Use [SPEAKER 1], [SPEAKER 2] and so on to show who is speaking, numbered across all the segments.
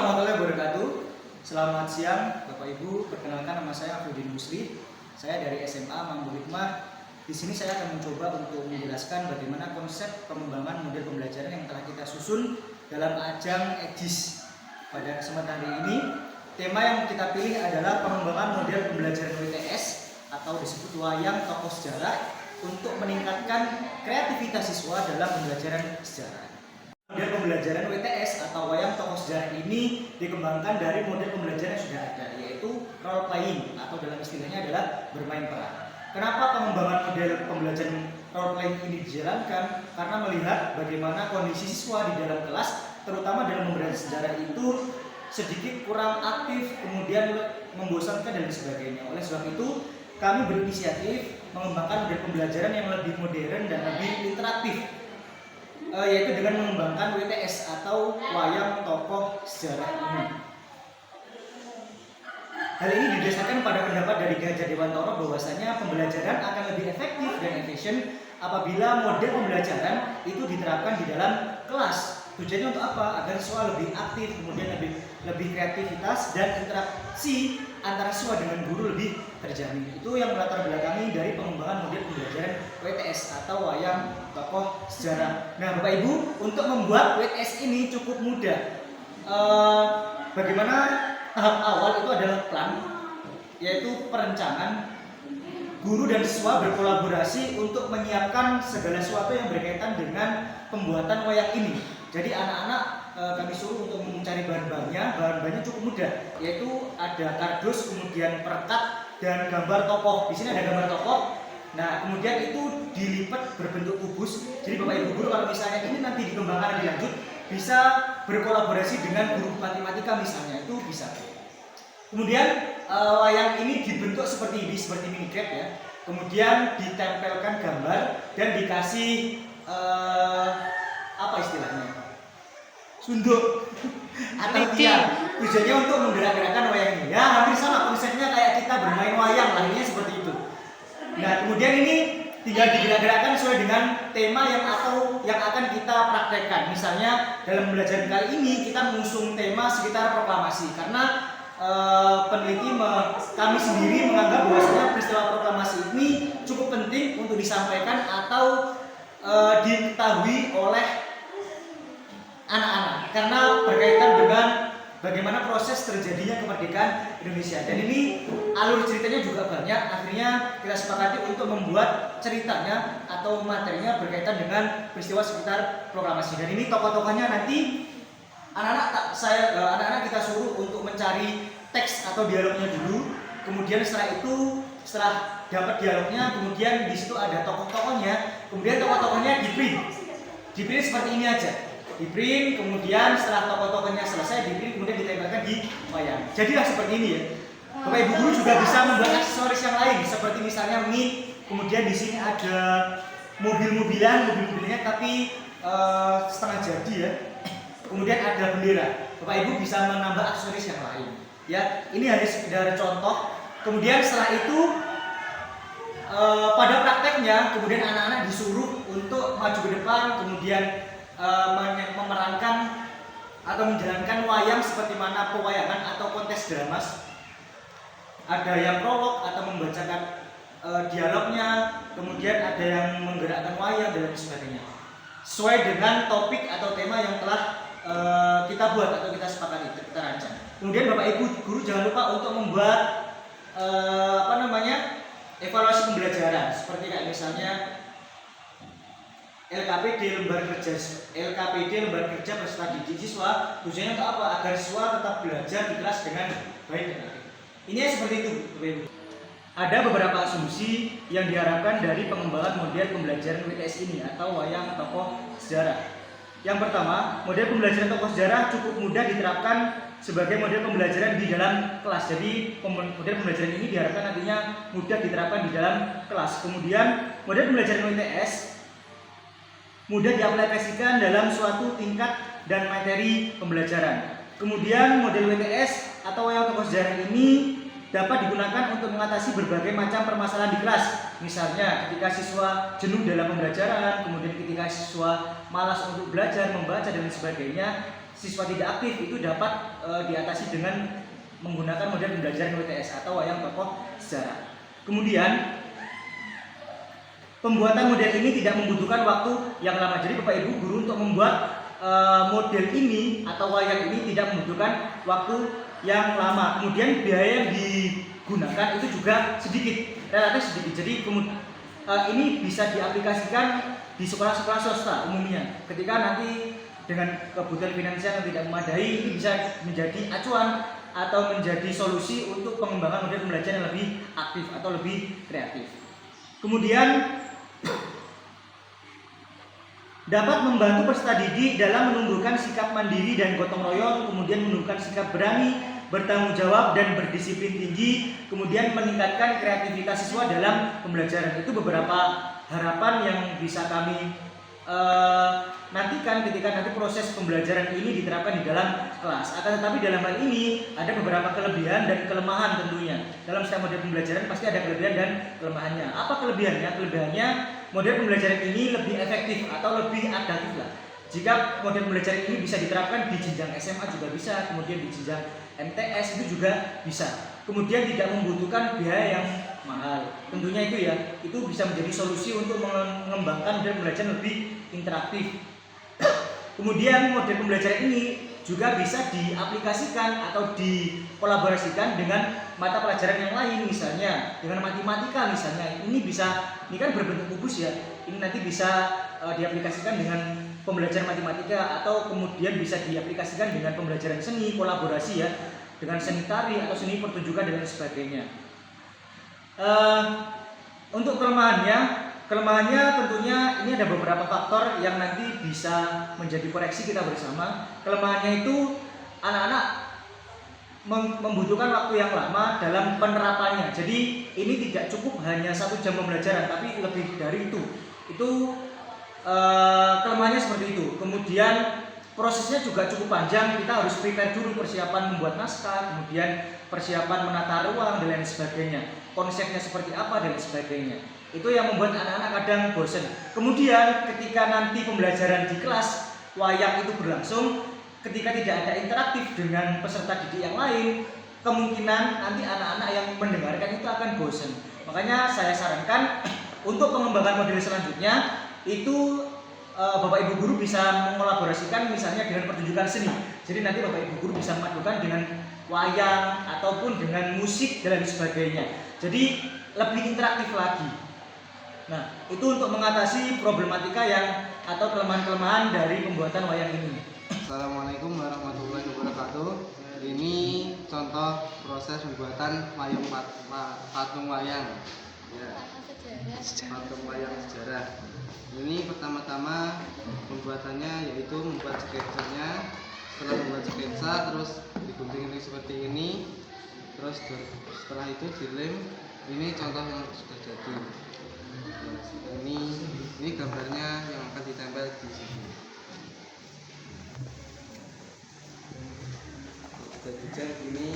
[SPEAKER 1] warahmatullahi wabarakatuh. Selamat siang Bapak Ibu. Perkenalkan, nama saya Afudin Musli. Saya dari SMA Mambu Hikmah. Di sini saya akan mencoba untuk menjelaskan bagaimana konsep pengembangan model pembelajaran yang telah kita susun dalam ajang EGIS. Pada kesempatan hari ini, tema yang kita pilih adalah pengembangan model pembelajaran WTS atau disebut wayang tokoh sejarah untuk meningkatkan kreativitas siswa dalam pembelajaran sejarah. Model pembelajaran WTS atau wayang tokoh sejarah ini dikembangkan dari model pembelajaran yang sudah ada, yaitu role playing atau dalam istilahnya adalah bermain peran. Kenapa pengembangan model pembelajaran role playing ini dijalankan? Karena melihat bagaimana kondisi siswa di dalam kelas, terutama dalam pembelajaran sejarah itu sedikit kurang aktif, kemudian membosankan dan sebagainya. Oleh sebab itu, kami berinisiatif mengembangkan model pembelajaran yang lebih modern dan lebih interaktif, yaitu dengan mengembangkan WTS atau wayang tokoh sejarah ini. Hal ini didasarkan pada pendapat dari Gajah Dewantoro bahwasanya pembelajaran akan lebih efektif dan efisien apabila model pembelajaran itu diterapkan di dalam kelas. Tujuannya untuk apa? Agar siswa lebih aktif, kemudian lebih kreativitas dan interaksi antara siswa dengan guru lebih terjamin. Itu yang melatar belakangi dari pengembangan model pembelajaran WTS atau wayang tokoh sejarah. Nah, Bapak Ibu, untuk membuat WTS ini cukup mudah. Bagaimana tahap awal itu adalah plan, yaitu perencanaan. Guru dan siswa berkolaborasi untuk menyiapkan segala sesuatu yang berkaitan dengan pembuatan wayang ini. Jadi anak-anak kami suruh untuk mencari bahan-bahannya cukup mudah, yaitu ada kardus, kemudian perekat dan gambar tokoh. Di sini ada gambar tokoh. Nah, kemudian itu dilipat berbentuk kubus. Jadi Bapak Ibu guru kalau misalnya ini nanti dikembangkan lebih lanjut, bisa berkolaborasi dengan guru matematika misalnya, itu bisa. Kemudian wayang ini dibentuk seperti ini, seperti mini grab ya. Kemudian ditempelkan gambar dan dikasih apa istilahnya? Sunduk atau tiang. Tujuannya untuk menggerak-gerakkan wayang ini. Ya, hampir sama konsepnya kayak kita bermain wayang, lainnya seperti itu. Nah, kemudian ini tinggal digerak-gerakkan sesuai dengan tema yang akan kita praktekkan. Misalnya dalam pembelajaran kali ini kita mengusung tema sekitar proklamasi karena peneliti kami sendiri menganggap bahwasanya peristiwa proklamasi ini cukup penting untuk disampaikan atau diketahui oleh anak-anak karena berkaitan dengan bagaimana proses terjadinya kemerdekaan Indonesia. Dan ini alur ceritanya juga banyak. Akhirnya kita sepakati untuk membuat ceritanya atau materinya berkaitan dengan peristiwa sekitar proklamasi. Dan ini tokoh-tokohnya nanti anak-anak kita suruh untuk mencari teks atau dialognya dulu. Kemudian setelah dapat dialognya, kemudian di situ ada tokoh-tokohnya. Kemudian tokoh-tokohnya di-print seperti ini aja. Di-print, kemudian setelah tokoh-tokohnya selesai di-print, kemudian ditempelkan di wayang. Jadilah seperti ini ya. Bapak Ibu guru juga bisa membuat aksesoris yang lain, seperti misalnya mic. Kemudian di sini ada mobil-mobilnya tapi setengah jadi ya. Kemudian ada bendera. Bapak Ibu bisa menambah aksesoris yang lain. Ya, ini hanya sekedar contoh. Kemudian setelah itu pada prakteknya, kemudian anak-anak disuruh untuk maju ke depan, kemudian memerankan atau menjalankan wayang seperti mana pewayangan atau kontes drama. Ada yang prolog atau membacakan dialognya, kemudian ada yang menggerakkan wayang dan sebagainya. Sesuai dengan topik atau tema yang telah kita buat atau kita sepakati, kita rancang. Kemudian Bapak Ibu guru jangan lupa untuk membuat evaluasi pembelajaran seperti kayak misalnya LKPD lembar kerja peserta didik siswa. Tujuannya untuk apa? Agar siswa tetap belajar di kelas dengan baik dan aktif. Ini seperti itu, Bapak Ibu. Ada beberapa asumsi yang diharapkan dari pengembangan model pembelajaran WTS ini atau wayang tokoh sejarah. Yang pertama, model pembelajaran tokoh sejarah cukup mudah diterapkan sebagai model pembelajaran di dalam kelas. Jadi model pembelajaran ini diharapkan nantinya mudah diterapkan di dalam kelas. Kemudian model pembelajaran WTS mudah diaplikasikan dalam suatu tingkat dan materi pembelajaran. Kemudian model WTS atau wayang tokoh sejarah ini dapat digunakan untuk mengatasi berbagai macam permasalahan di kelas. Misalnya ketika siswa jenuh dalam pembelajaran, kemudian ketika siswa malas untuk belajar, membaca dan sebagainya, siswa tidak aktif itu dapat diatasi dengan menggunakan model pembelajaran WTS atau wayang tokoh sejarah. Kemudian pembuatan model ini tidak membutuhkan waktu yang lama. Jadi Bapak Ibu guru untuk membuat model ini atau wayang ini tidak membutuhkan waktu yang lama. Kemudian biaya yang digunakan itu juga sedikit, relatif sedikit. Jadi ini bisa diaplikasikan di sekolah-sekolah swasta umumnya. Ketika nanti dengan kebutuhan finansial yang tidak memadai, ini bisa menjadi acuan atau menjadi solusi untuk pengembangan model pembelajaran yang lebih aktif atau lebih kreatif. Kemudian dapat membantu peserta didik dalam menumbuhkan sikap mandiri dan gotong royong, kemudian menumbuhkan sikap berani, bertanggung jawab dan berdisiplin tinggi, kemudian meningkatkan kreativitas siswa dalam pembelajaran. Itu beberapa harapan yang bisa kami nantikan ketika nanti proses pembelajaran ini diterapkan di dalam kelas. Akan tetapi dalam hal ini ada beberapa kelebihan dan kelemahan tentunya. Dalam setiap model pembelajaran pasti ada kelebihan dan kelemahannya. Apa kelebihannya? Kelebihannya model pembelajaran ini lebih efektif atau lebih adaptif lah. Jika model pembelajaran ini bisa diterapkan di jenjang SMA juga bisa, kemudian di jenjang MTS itu juga bisa. Kemudian tidak membutuhkan biaya yang mahal. Tentunya itu ya, itu bisa menjadi solusi untuk mengembangkan model pembelajaran lebih interaktif. Kemudian model pembelajaran ini juga bisa diaplikasikan atau dikolaborasikan dengan mata pelajaran yang lain, misalnya dengan matematika misalnya. Ini kan berbentuk kubus ya. Ini nanti bisa diaplikasikan dengan pembelajaran matematika atau kemudian bisa diaplikasikan dengan pembelajaran seni, kolaborasi ya, dengan seni tari atau seni pertunjukan dan lain sebagainya. Untuk kelemahannya tentunya ini ada beberapa faktor yang nanti bisa menjadi koreksi kita bersama. Kelemahannya itu anak-anak membutuhkan waktu yang lama dalam penerapannya. Jadi ini tidak cukup hanya 1 jam pembelajaran, tapi lebih dari itu. Itu kelemahannya seperti itu. Kemudian prosesnya juga cukup panjang. Kita harus prepare dulu, persiapan membuat naskah, kemudian persiapan menata ruang dan lain sebagainya. Konsepnya seperti apa dan lain sebagainya. Itu yang membuat anak-anak kadang bosan. Kemudian ketika nanti pembelajaran di kelas wayang itu berlangsung, ketika tidak ada interaktif dengan peserta didik yang lain, kemungkinan nanti anak-anak yang mendengarkan itu akan bosan. Makanya saya sarankan untuk pengembangan model selanjutnya itu Bapak Ibu guru bisa mengolaborasikan misalnya dengan pertunjukan seni. Jadi nanti Bapak Ibu guru bisa memadukan dengan wayang ataupun dengan musik dan lain sebagainya. Jadi lebih interaktif lagi. Nah, itu untuk mengatasi problematika yang atau kelemahan-kelemahan dari pembuatan wayang ini.
[SPEAKER 2] Assalamualaikum warahmatullahi wabarakatuh. Ini contoh proses pembuatan patung wayang. Ya, patung wayang sejarah. Ini pertama-tama pembuatannya yaitu membuat sketsanya. Setelah membuat sketsa terus digunting seperti ini. Terus setelah itu dilem. Ini contoh yang sudah jadi. Ini gambarnya yang akan ditempel di sini. Sudah ini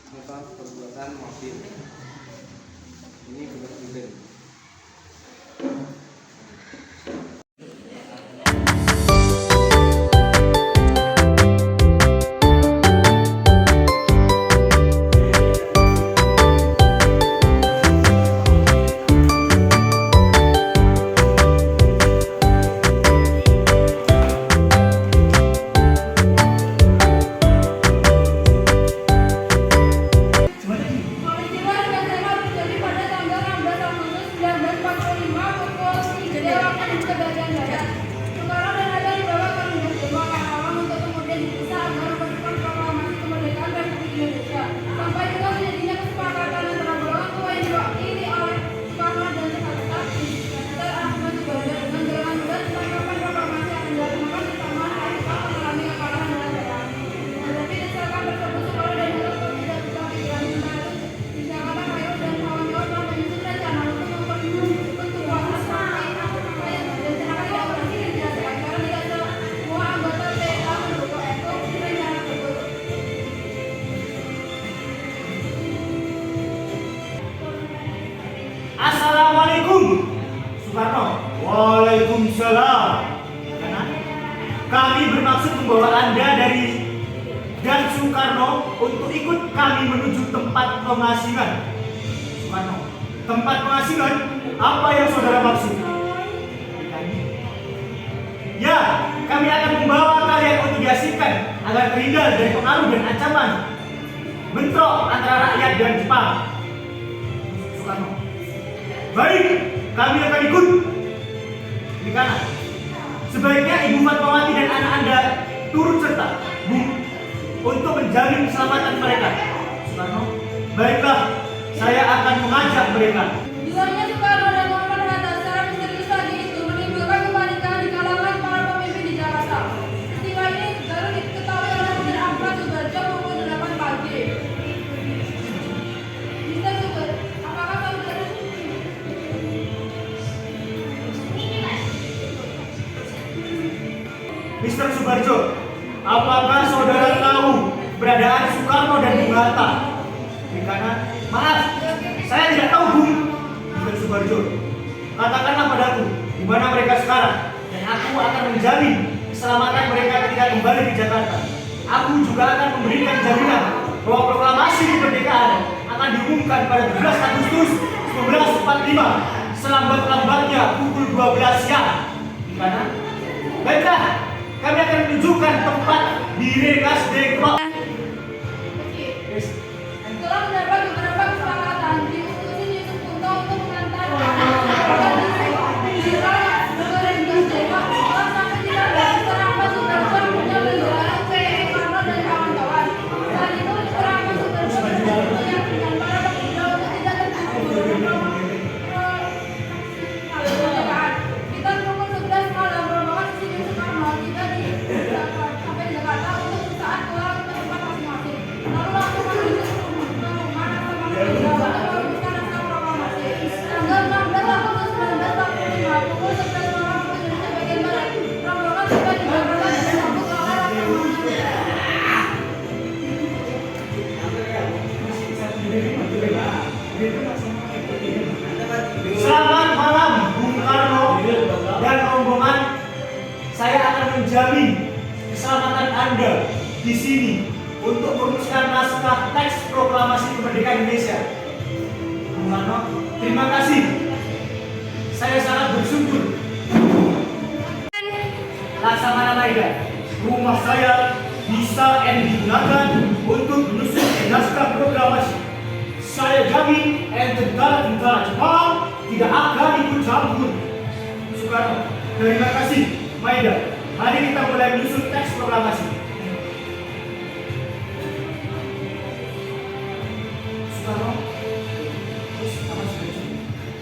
[SPEAKER 2] contoh pembuatan mobil. Ini bulat-bulat.
[SPEAKER 1] bermaksud membawa Anda dari Gang Soekarno untuk ikut kami menuju tempat pengasingan. Soekarno, tempat pengasingan? Apa yang saudara maksud? Ya, kami akan membawa kalian untuk diasingkan agar terhindar dari pengaruh dan ancaman bentrok antara rakyat dan Jepang. Soekarno, baik, kami akan ikut. Di kanan, sebaiknya Ibu Fatmawati dan anak Anda turut serta, Bu, untuk menjamin keselamatan mereka. Soekarno, baiklah, saya akan mengajak mereka.
[SPEAKER 3] Hilangnya Soekarno dan Muhammad Hatta secara misterius pagi itu menimbulkan kepanikan di kalangan para pemimpin di Jakarta. Peristiwa ini baru diketahui oleh Mr. Ahmad Subarjo pukul 8 pagi. Mr. Subar, apakah saudara?
[SPEAKER 1] Mr. Subarjo, apakah saudara tahu keberadaan Soekarno dan Bung Hatta? Di kanan, maaf, saya tidak tahu, Bung. Mr. Subarjo, katakanlah padaku di mana mereka sekarang, dan aku akan menjamin keselamatan mereka ketika kembali ke Jakarta. Aku juga akan memberikan jaminan bahwa proklamasi kemerdekaan akan diumumkan pada 17 Agustus 1945 selambat-lambatnya pukul 12 siang. Di kanan, baiklah, kami akan menunjukkan tempat di Rengas Dengklok.
[SPEAKER 3] Setelah mendapat beberapa kesepakatan, diutusin Yusuf Kunto untuk mengantar kita pukul 11 malam rombongan Insinyur Soekarno tiba di sampai di Jakarta untuk saat pulang ke tempat masing-masing. Lalu langsung menuju ke rumah nasabah untuk merumuskan naskah proklamasi. Tanggal 16 Agustus 1945 pukul 11 malam waktu Indonesia bagian barat, rombongan tiba di Jakarta dan disambut oleh Ratu
[SPEAKER 1] Selamat malam, Bung Karno dan rombongan. Saya akan menjamin keselamatan Anda di sini untuk merumuskan naskah teks proklamasi kemerdekaan Indonesia. Bung Karno, terima kasih. Saya sangat bersyukur. Laksamana Maeda, rumah saya bisa digunakan untuk menyusun naskah proklamasi. Saya jamin tentara-tentara Jepang tidak akan ikut campur. Soekarno, terima kasih. Maeda, mari kita mulai menyusun teks proklamasi. Soekarno,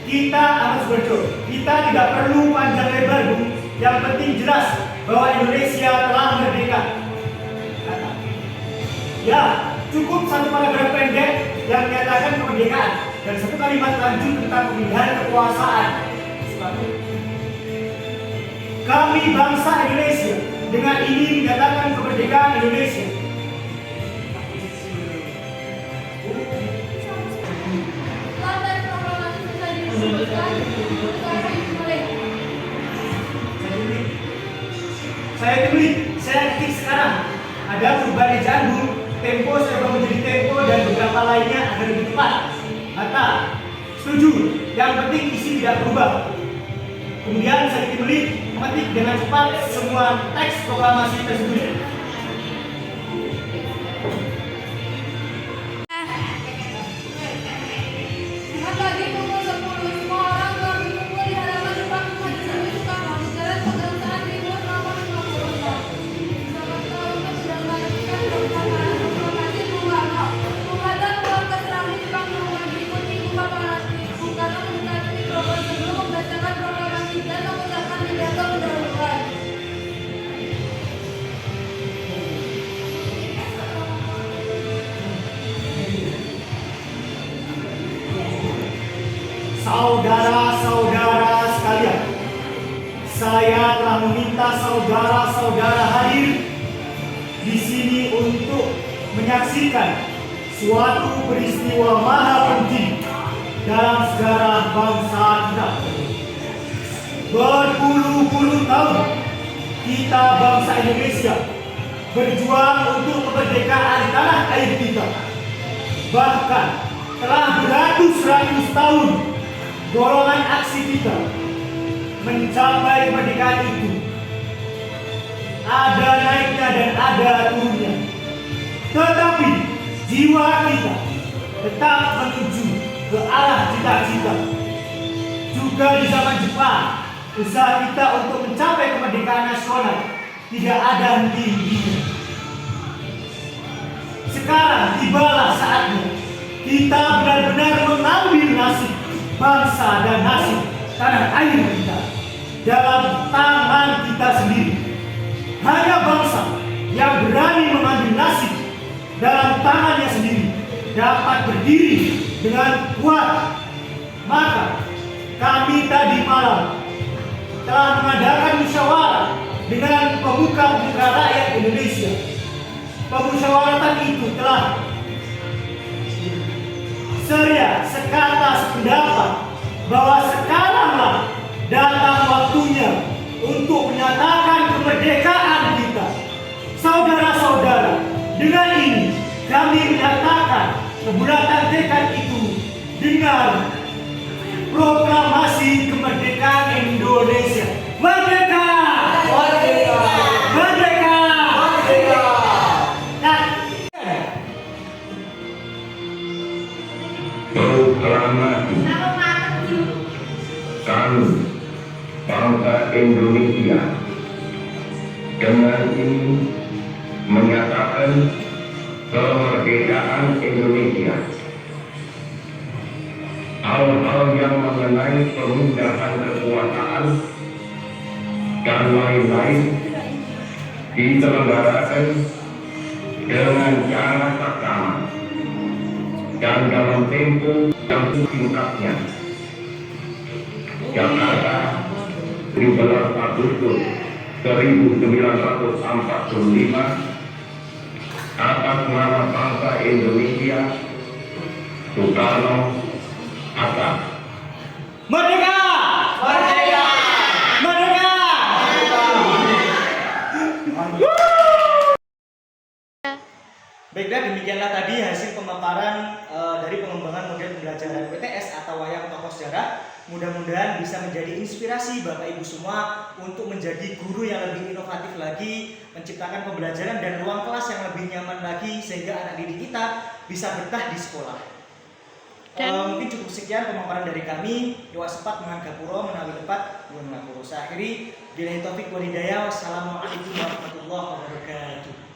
[SPEAKER 1] kita harus berdoa. Kita tidak perlu panjang lebar, Bung. Yang penting jelas bahwa Indonesia telah merdeka. Ya, cukup satu paragraf pendek yang menyatakan kemerdekaan dan satu kalimat lanjut tentang pemilihan kekuasaan. Kami bangsa Indonesia dengan ini menyatakan kemerdekaan Indonesia.
[SPEAKER 3] Setelah proklamasi selesai dirumuskan, Soekarno dimulai.
[SPEAKER 1] Saya tulis, saya ketik sekarang. Ada perubahan ejaan, Bung. Tempo saya ubah menjadi tempo dan beberapa lainnya agar lebih tepat. Hatta, setuju. Yang penting isi tidak berubah. Kemudian saya dibeli mengetik dengan cepat semua teks proklamasi tersebut.
[SPEAKER 3] Jumat pagi pukul 10, semua orang telah berkumpul di hadapan depan rumah Insinyur Soekarno di Jalan Pegangsaan Timur nomor 56. Jakarta untuk sedang melakukan pelaksanaan proklamasi Bung Karno. Bung Hatta keluar ke serambi depan rumah diikuti Ibu Fatmawati. Bung Karno mendekati mikrofon sebelum membacakan proklamasi dan mengucapkan pidato pendahuluan.
[SPEAKER 1] Saudara-saudara sekalian, saya telah meminta saudara-saudara hadir di sini untuk menyaksikan suatu peristiwa maha penting dalam sejarah bangsa kita. Berpuluh-puluh tahun kita bangsa Indonesia berjuang untuk kemerdekaan tanah air kita. Bahkan telah beratus-ratus tahun golongan aksi kita mencapai kemerdekaan itu. Ada naiknya dan ada turunnya. Tetapi jiwa kita tetap menuju ke arah cita-cita. Juga di zaman Jepang, usaha kita untuk mencapai kemerdekaan nasional tidak ada henti-hentinya. Sekarang tibalah saatnya kita benar-benar mengambil nasib bangsa dan nasib tanah air kita dalam tangan kita sendiri. Hanya bangsa yang berani mengambil nasib dalam tangannya sendiri dapat berdiri dengan kuat. Maka kami tadi malam telah mengadakan musyawarah dengan pemuka-pemuka rakyat Indonesia. Pemusyawaratan itu telah sekata sependapat bahwa sekaranglah datang waktunya untuk menyatakan kemerdekaan kita. Saudara-saudara, dengan ini kami menyatakan kebulatan tekad itu dengan proklamasi kemerdekaan Indonesia. Merdeka! Merdeka! Merdeka! Merdeka!
[SPEAKER 4] Proklamasi kami bangsa Indonesia dengan ini menyatakan kemerdekaan Indonesia. Hal-hal yang mengenai pemindahan kekuasaan dan lain-lain diselenggarakan dengan cara seksama dan dalam tempo yang singkatnya. Jakarta, 17 Agustus 1945, atas nama bangsa Indonesia, Soekarno, Hatta.
[SPEAKER 1] Merdeka! Merdeka! Merdeka! Baiklah, demikianlah tadi hasil pemaparan dari pengembangan model pembelajaran WTS atau wayang tokoh sejarah. Mudah-mudahan bisa menjadi inspirasi Bapak Ibu semua untuk menjadi guru yang lebih inovatif lagi, menciptakan pembelajaran dan ruang kelas yang lebih nyaman lagi sehingga anak didik kita bisa betah di sekolah. Mungkin cukup sekian pemaparan dari kami. Doa sepat mengagapuro menawi tepat bukan ngapuro. Saya akhiri billahi taufik wal hidayah. Wassalamualaikum warahmatullahi wabarakatuh.